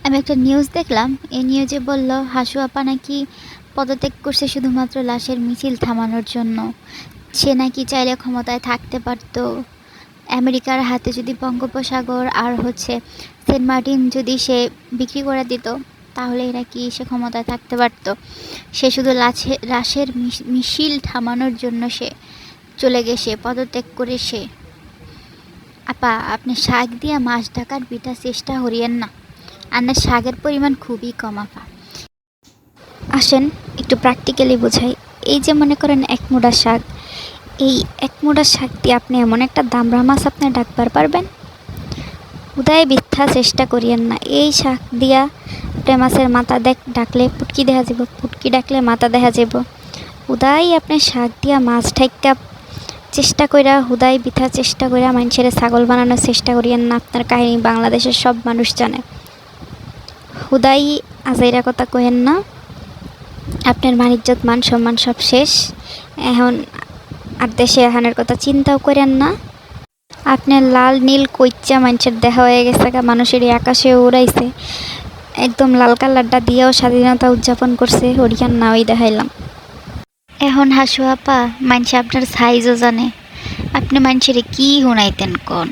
আমি একটা নিউজ দেখলাম। এই নিউজে বলল হাসু আপা নাকি পদত্যাগ করছে শুধুমাত্র লাশের মিছিল থামানোর জন্য। সে নাকি চাইলে ক্ষমতায় থাকতে পারত। আমেরিকার হাতে যদি বঙ্গোপসাগর আর সেন্ট মার্টিন যদি সে বিক্রি করে দিত, তাহলে নাকি সে ক্ষমতায় থাকতে পারত। সে শুধু লাশের মিছিল থামানোর জন্য সে চলে গেছে, পদত্যাগ করে সে। আপা, আপনি শাক দিয়া মাছ ঢাকার বিটা চেষ্টা করিয়েন না। আপনার শাকের পরিমাণ খুবই কম আপা। আসেন একটু প্র্যাকটিক্যালি বোঝাই। এই যে মনে করেন এক মুঠা শাক, এই এক মুঠা শাক দিয়ে আপনি এমন একটা দামড়া মাছ আপনি ডাকবার পারবেন? উদয় মিথ্যা চেষ্টা করিয়েন না। এই শাক দিয়া আপনি মাছের মাথা ডাকলে পুটকি দেখা যাব, পুটকি ডাকলে মাথা দেখা যাব। উদয় আপনি শাক দিয়া মাছ ঢাকা চেষ্টা কইরা, হুদাই বিথা চেষ্টা কইরা মানুষের ছাগল বানানোর চেষ্টা করিয়েন না। আপনার কাহিনী বাংলাদেশের সব মানুষ জানে। হুদাই আজাইরা কথা কহেন না। আপনার মান ইজ্জত মান সম্মান সব শেষ এখন। আর দেশে এখানের কথা চিন্তাও করেন না। আপনার লাল নীল কইচা মানুষের দেখা হয়ে গেছে, মানুষের আকাশে উড়াইছে, একদম লাল কালারটা দিয়েও স্বাধীনতা উদযাপন করছে। হরিয়ান না ওই দেখাইলাম। এখন হাসু আপা, মানুষ আপনার সাইজও জানে। আপনি মানুষের কি শুনাইতেন কোন?